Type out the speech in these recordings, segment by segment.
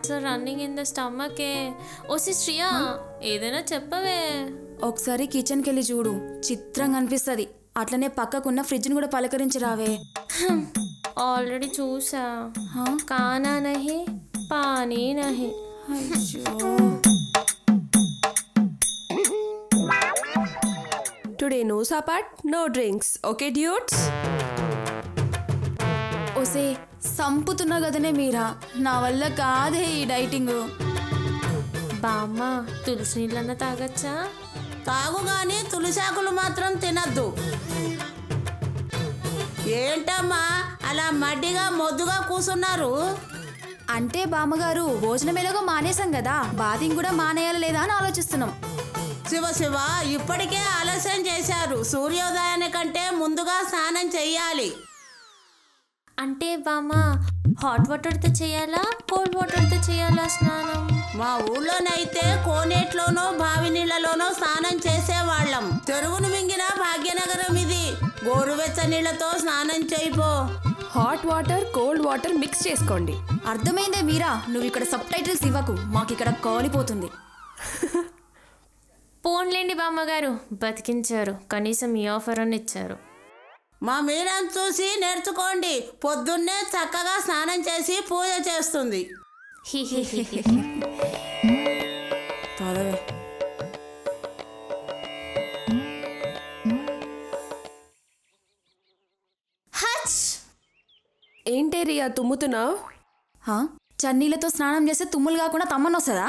Fats are running in the stomach. ఓసి శ్రియా ఏదైనా చెప్పవే. ఒకసారి కిచెన్కి వెళ్ళి చూడు, చిత్రంగా అనిపిస్తుంది. అట్లనే పక్కకున్న ఫ్రిడ్జ్ని కూడా పలకరించి రావే. ఆల్రెడీ చూసా. కానా నహి పానీ నహి. టుడే నో సపాట్ నో డ్రింక్స్. Okay doubts? ఓసే సంపుతున్నా కదనే మీరా, నా వల్ల కాదే ఈ డైటింగ్. బామ్మ తులసి నీళ్ళన్నా తాగచ్చా? తాగు గాని తులసాకులు మాత్రం తినద్దు. ఏంటమ్మా అలా మడ్డిగా మొద్దుగా కూసున్నారు? అంటే బామ్మగారు భోజనం ఎలాగో మానేసాం కదా, బాతింగ్ కూడా మానేయాలి లేదా అని ఆలోచిస్తున్నాం. శివ శివ, ఇప్పటికే ఆలస్యం చేశారు. సూర్యోదయానికంటే ముందుగా స్నానం చెయ్యాలి. అంటే బామ్మ హాట్ వాటర్తో చేయాలా కోల్డ్ వాటర్తో చేయాలా స్నానం? మా ఊళ్ళోనైతే కోనేట్లోనో బావి నీళ్లలోనో స్నానం చేసేవాళ్ళం. చెరువును మింగిన భాగ్యనగరం ఇది. గోరువెచ్చ నీళ్లతో స్నానం చేయిపో. Hot water cold water mix చేసుకోండి. అర్థమైందే మీరా, నువ్వు ఇక్కడ సబ్ టైటిల్స్ ఇవ్వకు, మాకు ఇక్కడ కాలిపోతుంది. పోన్లేండి బామ్మగారు, బతికించారు. కనీసం ఈ ఆఫర్ అని ఇచ్చారు. మా మీరాను చూసి నేర్చుకోండి. పొద్దున్నే చక్కగా స్నానం చేసి పూజ చేస్తుంది. ఏంటే రియా తుమ్ముతున్నావు? చన్నీళ్ళతో స్నానం చేస్తే తుమ్ములు కాకుండా తమ్మనొస్తుందా?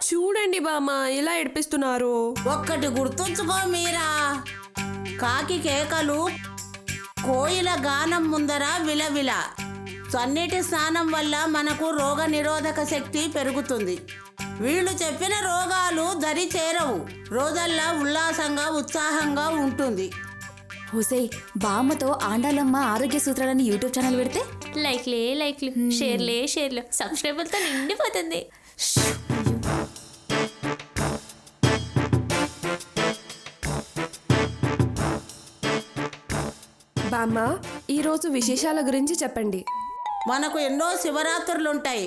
చూడండి బామ్మ ఎలా ఏడిపిస్తున్నారు. ఒక్కటి గుర్తుంచుకో మీరా, కాకి కేకలు కోయిల గానం ముందర విలవిల. చన్నీటి స్నానం వల్ల మనకు రోగ నిరోధక శక్తి పెరుగుతుంది. వీళ్ళు చెప్పిన రోగాలు దరి చేరవు. రోజల్లా ఉల్లాసంగా ఉత్సాహంగా ఉంటుంది. హుసే బామ్మతో ఆండాలమ్మ ఆరోగ్య సూత్రాలని యూట్యూబ్ ఛానల్ పెడితే లైక్లు షేర్లు సబ్స్క్రైబర్తో నిండిపోతుంది. బామ్మ ఈరోజు విశేషాల గురించి చెప్పండి. మనకు ఎన్నో శివరాత్రులుంటాయి,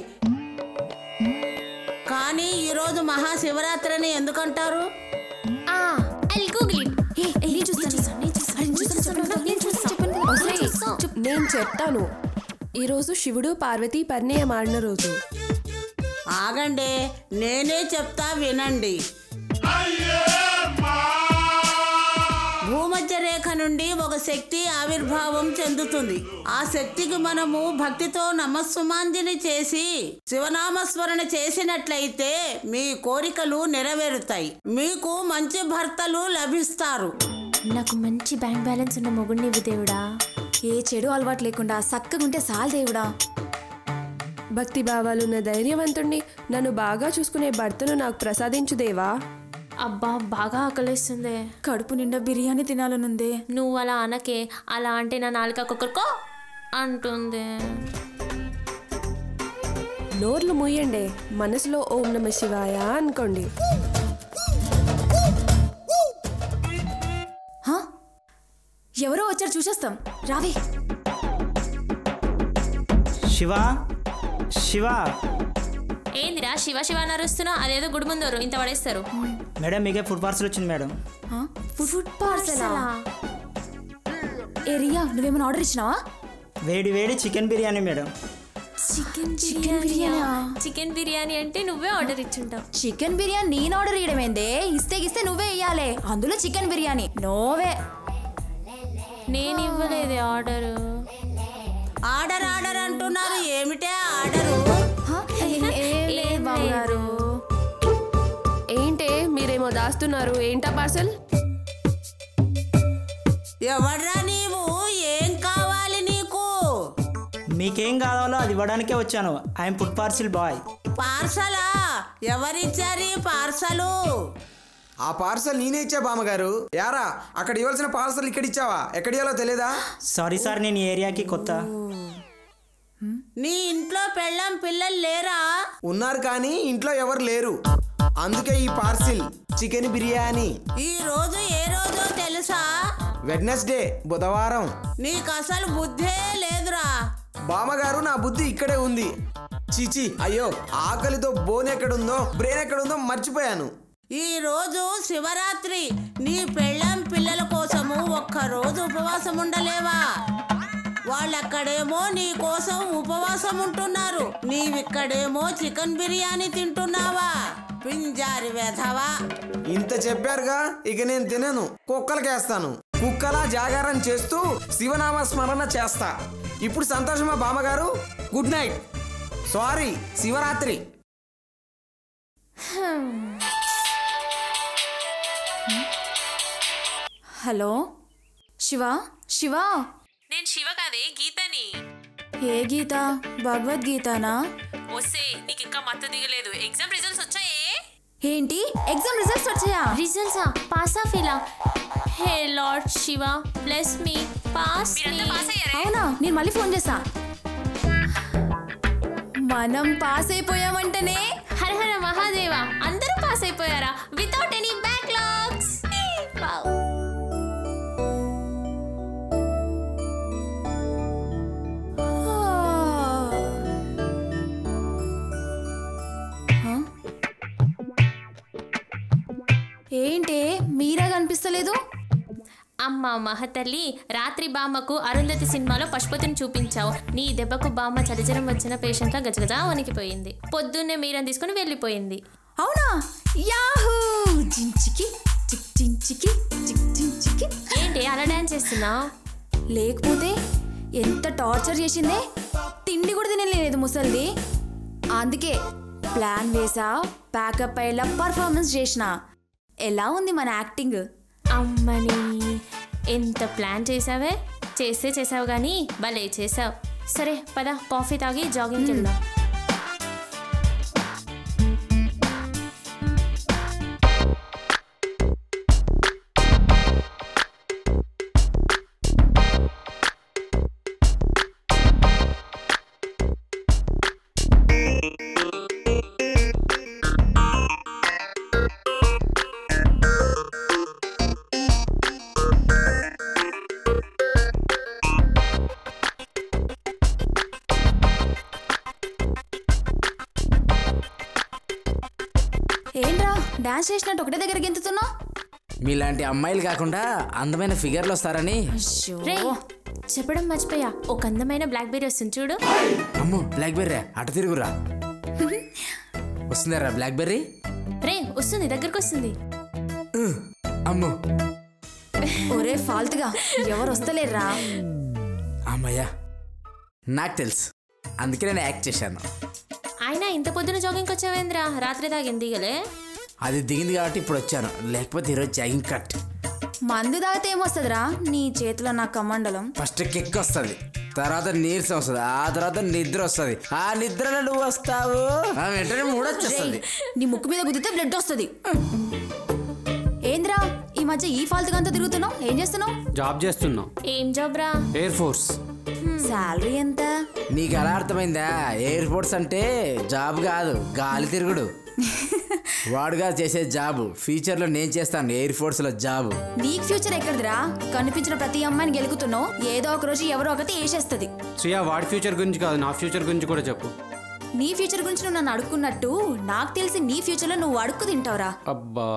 కానీ ఈరోజు మహాశివరాత్రిని ఎందుకంటారు? నేను చెప్తాను. ఈరోజు శివుడు పార్వతి పరిణయం ఆడిన రోజు. ఆగండి, నేనే చెప్తా వినండి. భూమధ్య రేఖ నుండి ఒక శక్తి ఆవిర్భావం చెందుతుంది. ఆ శక్తికి మనము భక్తితో నమస్సుమాంజలి చేసి శివనామస్మరణ చేసినట్లయితే మీ కోరికలు నెరవేరుతాయి. మీకు మంచి భర్తలు లభిస్తారు. నాకు మంచి బ్యాంక్ బ్యాలెన్స్ ఉన్న మొగుడిని ఇవ్వు దేవుడా. ఏ చెడు అలవాటు లేకుండా చక్కగుంటే సాల్ దేవుడా. భక్తి భావాలున్న ధైర్యవంతుణ్ణి, నన్ను బాగా చూసుకునే భర్తను నాకు ప్రసాదించు దేవా. అబ్బా బాగా ఆకలిస్తుంది. కడుపు నిండా బిర్యానీ తినాలనుందే. నువ్వు అలా అనకే, అలా అంటే నా నాలుక కుక్కర్కో అంటుంది. నోర్లు మూయండి, మనసులో ఓం నమ శివాయ అనుకోండి. ఎవరో వచ్చారు, చూసేస్తాం రావే. శివా శివా. ఏందిరా శివ శివ నరుస్తున్నా? అదేదో గుడి ముందరు ఇంత పడేస్తారు. మేడం మీకే ఫుడ్ పార్సల్ వచ్చింది మేడం. ఫుడ్ పార్సలా? ఏ రియా, నువ్వేమైనా ఆర్డర్ ఇచ్చినావా? వేడి వేడి chicken biryani madam. Chicken biryani అంటే నువ్వే ఆర్డర్ ఇచ్చుంటావు. చికెన్ బిర్యానీ నేను ఆర్డర్ ఇయ్యడమేందే? ఇస్తే నువ్వే ఇయ్యాలే, అందులో చికెన్ బిర్యానీ నోవే. నేను ఇవ్వలేదే ఆర్డర్. ఆర్డర్ అంటున్నారు, ఏమిటే ఆర్డరు? ఏంటే మీరేమో దాస్తున్నారు? ఏంటా పార్సల్? ఎవడ్రా నీవు? ఏం కావాలి నీకు? మీకేం కావాలో అది ఇవ్వడానికే వచ్చాను. I'm food parcel boy. పార్సలా? ఎవరిచ్చారు ఈ పార్సలు? ఆ పార్సల్ నేనే ఇచ్చా బామ్మగారు. యారా, అక్కడ ఇవ్వాల్సిన పార్సల్ ఇక్కడ ఇచ్చావా? ఎక్కడ ఇవ్వాలో తెలీదా? సారీ సార్, నేను ఈ ఏరియాకి కొత్త. నీ ఇంట్లో పెళ్ళం పిల్లలు లేరా? ఉన్నారు కానీ ఇంట్లో ఎవరు లేరు. అందుకే ఈ పార్సిల్ చికెన్ బిర్యానీ. ఈ రోజు ఏ రోజో తెలుసా? వెడ్నెస్డే, బుధవారం. నీకు అసలు బుద్ధే లేదురా. బామ్మగారు, నా బుద్ధి ఇక్కడే ఉంది. చీచి అయ్యో, ఆకలితో బోన్ ఎక్కడుందో బ్రెయిన్ ఎక్కడుందో మర్చిపోయాను. ఈ రోజు శివరాత్రి. నీ పెళ్ళాం పిల్లల కోసము ఒక్కరోజు ఉపవాసం ఉండలేవా? వాళ్ళక్కడేమో నీ కోసం ఉపవాసం ఉంటున్నారు, నీవిక్కడేమో చికెన్ బిర్యానీ తింటున్నావా? పింజారి వెధవా. ఇంత చెప్పారుగా, ఇక నేను తినను, కుక్కలకేస్తాను. కుక్కలా జాగారం చేస్తూ శివనామ స్మరణ చేస్తా. ఇప్పుడు సంతోషమా బామ్మగారు? Good night. Sorry, Shivaratri. Hello Shiva. Shiva, నేను శివ కాదే గీతని. ఏ గీత? భగవద్గీతనా? వస్తే నీకు ఇంకా మత్తు దిగలేదు. ఎగ్జామ్ రిజల్ట్స్ వచ్చాయే. ఏంటి ఎగ్జామ్ రిజల్ట్స్ వచ్చాయా? రిజల్ట్సా? పాసా ఫెయిలా? Hey lord Shiva bless me, pass me. అవునా? నేను మళ్ళీ ఫోన్ చేస్తా. మనం పాస్ అయిపోయామంటనే. హర హర మహాదేవ, అందరూ పాస్ అయిపోయారా వితౌట్ ఎనీ బ్యాక్లాగ్స్? వావ్. ఏంటే మీరా కనిపిస్తలేదు? అమ్మ మహతల్లి, రాత్రి బామ్మకు అరుంధతి సినిమాలో పశుపతిని చూపించావు. నీ దెబ్బకు బామ్మ చలిజరం వచ్చిన పేషెంట్లా గజగజా వణికిపోయింది. పొద్దున్నే మీరని తీసుకుని వెళ్ళిపోయింది. అవునా? యాహూ! జించికి చిక్ జించికి చిక్ జించికి. ఏంటి అలా డాన్స్ చేస్తున్నావు? లేకపోతే ఎంత టార్చర్ చేసిందే. తిండి కూడా తినలేదు ముసలిది. అందుకే ప్లాన్ వేసా, ప్యాకప్ అయ్యేలా పర్ఫార్మెన్స్ చేసిన. ఎలా ఉంది మన యాక్టింగ్? అమ్మని ఎంత ప్లాన్ చేసావే. చేసావు కానీ భలే చేసావు. సరే పద, కాఫీ తాగి జాగింగ్కి వెళ్దాం. ఏంట్రా డాన్స్ చేసినట్టు ఒకటే దగ్గర గెంతుతున్నావు? మీలాంటి అమ్మాయిలు కాకుండా అందమైన ఫిగర్లు వస్తారని. రే చెప్పడం మర్చిపోయా, ఒక అందమైన బ్లాక్ బెర్రీ వస్తుంది చూడు. అమ్మో, బ్లాక్ బెర్రీ అటు తిరుగురా. వస్తుందారా బ్లాక్ బెర్రీ? రే వస్తుంది, దగ్గరకు వస్తుంది. అమ్మో, ఒరే ఫాల్తుగా ఎవరు వస్తలేర్రా. అమ్మయ్యా, నాకు తెలుసు, అందుకే నేను యాక్ట్ చేశాను. అయినా ఇంత పొద్దున జాగింగ్కి వచ్చావేంద్రా? రాత్రి తాగింది దిగలే. అది దిగింది కాబట్టి ఇప్పుడు వచ్చాను, లేకపోతే ఈరోజు జాగింగ్ కట్. మందు తాగితే ఏమొస్తుందిరా నీ చేతిలో? నా కమండలం. ఫస్ట్ కిక్ వస్తుంది, తర్వాత నీరసం వస్తుంది, ఆ తర్వాత నిద్ర వస్తుంది, ఆ నిద్రలో నువ్వు వస్తావు, ఆ వెంటనే మూడొచ్చేస్తుంది. నీ ముక్కు మీద గుద్దితే బ్లడ్ వస్తుంది. ఏంద్రా ఈ మధ్య ఈ ఫాల్తుగా అంతా తిరుగుతున్నావు? ఏం చేస్తున్నావు? జాబ్ చేస్తున్నావు. ఏం జాబ్ రా? Air force. శాలరీ ఎంత? నీకు ఎలా అర్థమైందా? ఎయిర్ ఫోర్స్ అంటే జాబ్ కాదు, గాలి తిరుగుడు. వాడుగా చేసే జాబ్ ఫ్యూచర్ లో నేను చేస్తాను ఎయిర్ ఫోర్స్ లో జాబ్. నీకు ఫ్యూచర్ ఎక్కడిదిరా? కనిపించిన ప్రతి అమ్మాయిని గెలుకుతున్నావు, ఏదో ఒక రోజు ఎవరో ఒకటి వేసేస్తుంది. శ్రియా, వాడి ఫ్యూచర్ గురించి కాదు, నా ఫ్యూచర్ గురించి కూడా చెప్పు. నీ ఫ్యూచర్ గురించి నువ్వు నన్ను అడుక్కున్నట్టు నాకు తెలిసి నీ ఫ్యూచర్ లో నువ్వు అడుక్కు తింటావురా. అబ్బా,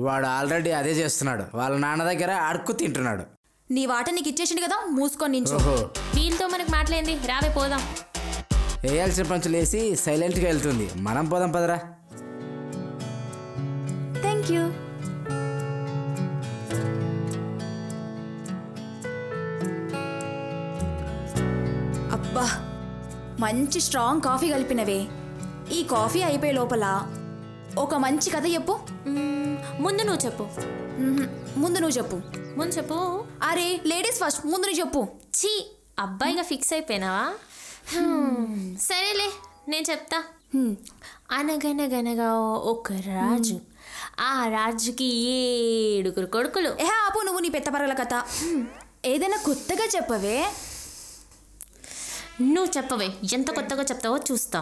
వాడు ఆల్రెడీ అదే చేస్తున్నాడు, వాళ్ళ నాన్న దగ్గర అడుక్కు తింటున్నాడు. నీ వాట నీకు ఇచ్చేసిండు కదా, మూసుకొని నించో. వీళ్ళతో మనకు మాట్లాడింది, రావే పోదాం. వేయాల్సిన పంచులు వేసి సైలెంట్గా వెళ్తుంది, మనం పోదాం పదరా. Thank you. అబ్బా, మంచి స్ట్రాంగ్ కాఫీ కలిపినవే. ఈ కాఫీ అయిపోయే లోపల ఒక మంచి కథ చెప్పు. ముందు నువ్వు చెప్పు. ముందు నువ్వు చెప్పు. ముందు చెప్పు. అరే లేడీస్ ఫస్ట్, ముందు నువ్వు చెప్పు. ఛీ, అబ్బాయిగా ఫిక్స్ అయిపోయినావా? సరేలే నేను చెప్తా. అనగనగనగా ఒక రాజు, ఆ రాజుకి 7 కొడుకులు. ఆపు నువ్వు నీ పెద్ద కథ. ఏదైనా కొత్తగా చెప్పవే. నువ్వు చెప్పవే, ఎంత కొత్తగా చెప్తావో చూస్తా.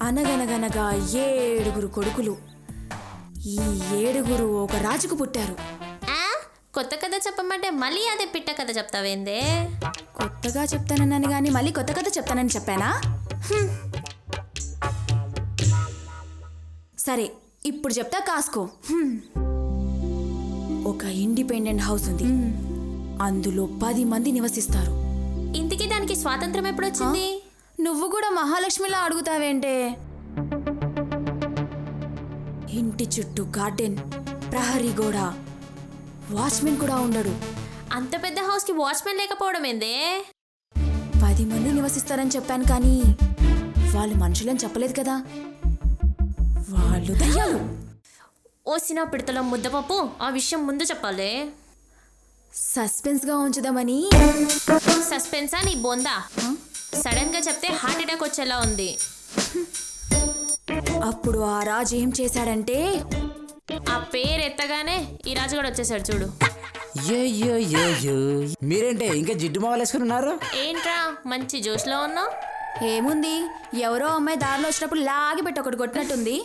అనగనగనగా 7 కొడుకులు. ఈ 7 ఒక రాజుకు పుట్టారు. కొత్త కథ చెప్పమంటే మళ్ళీ అదే పిట్ట కథ చెప్తావేందే? కొత్తగా చెప్తానన్నాను కానీ మళ్ళీ కొత్త కథ చెప్తానని చెప్పానా? సరే ఇప్పుడు చెప్తా కాసుకో. ఒక ఇండిపెండెంట్ హౌస్ ఉంది, అందులో 10 మంది నివసిస్తారు. ఇంతకీ దానికి స్వాతంత్రం ఎప్పుడు వచ్చింది? నువ్వు కూడా మహాలక్ష్మిలా అడుగుతావేంటే? ఇంటి చుట్టూ గార్డెన్, ప్రహరీ గోడ, వాచ్మెన్ కూడా ఉండడు. అంత పెద్ద హౌస్ కి వాచ్మెన్ లేకపోవడం ఏందే? 10 మంది నివసిస్తారని చెప్పాను కానీ వాళ్ళు మనుషులని చెప్పలేదు కదా, వాళ్ళు దయ్యాలు. ఓసిన పిడతల ముద్దపప్పు, ఆ విషయం ముందు చెప్పాలి. సస్పెన్స్గా ఉంచుదామని. సస్పెన్సా నీ బొందా? సడన్ గా చెప్తే హార్ట్ అటాక్ వచ్చేలా ఉంది. అప్పుడు ఆ రాజు ఏం చేశాడంటే, ఆ పేరు ఎత్తగానే ఈ రాజుగాడు వచ్చేసాడు చూడు. మీరేంటే ఇంకా జిడ్డు మావలు వేసుకుని ఉన్నారు? ఏంట్రా మంచి జోష్లో ఉన్నావు? ఏముంది, ఎవరో అమ్మాయి దారిలో వచ్చినప్పుడు లాగి పెట్టి ఒకటి కొట్టినట్టుంది,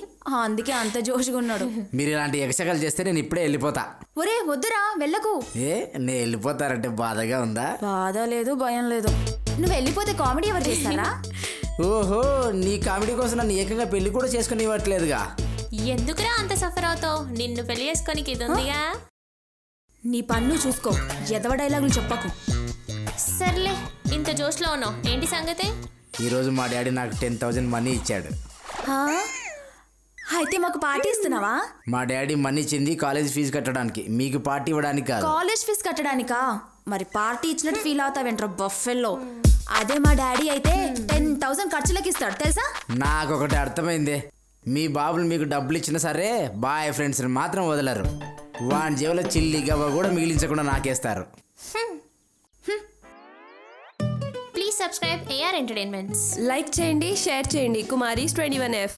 అందుకే అంత జోషుగా ఉన్నాడు. మీరు ఇలాంటి ఎగసగలు చేస్తే నేను ఇప్పుడే వెళ్ళిపోతా. ఒరే వద్దురా, వెళ్ళకు. నేను వెళ్ళిపోతారంటే బాధగా ఉందా? బాధ లేదు, భయం లేదు. నువ్వు వెళ్ళిపోతే కామెడీ ఎవరు చేస్తారా? ఓహో, నీ కామెడీ కోసం నన్ను ఏకంగా పెళ్లి కూడా చేసుకుని ఇవ్వట్లేదుగా. ఎందుకురా అంత సఫర్ అవుతావు? నిన్ను పెళ్లి చేసుకోనికి ఇది ఉందిగా. నీ పన్ను చూసుకో, ఎదవ డైలాగులు చెప్పకు. సర్లే, ఇంత జోష్లో ఉన్నావు, ఏంటి సంగతి? ఈరోజు మా డాడీ నాకు 10,000 మనీ ఇచ్చాడు. అయితే మాకు పార్టీ ఇస్తున్నావా? మా డాడీ మనీ ఇచ్చింది కాలేజ్ ఫీజు కట్టడానికి, మీకు పార్టీ ఇవ్వడానికి కాదు. కాలేజ్ ఫీజు కట్టడానికా? మరి పార్టీ ఇచ్చినట్టు ఫీల్ అవుతావేంట్రా బఫెల్లో. అదే మా డాడీ అయితే 10,000 ఖర్చులకి ఇస్తాడు తెలుసా. నాకు ఒకటి అర్థమైంది, మీ బాబులు మీకు డబ్బులు ఇచ్చినా సరే బాయ్ ఫ్రెండ్స్ని మాత్రం వదలరు. వాడి జేబులో చిల్లి గవ్వ కూడా మిగిలించకుండా నాకేస్తారు. Please subscribe AR entertainments. Like చేయండి, షేర్ చేయండి. కుమారీస్ 21F.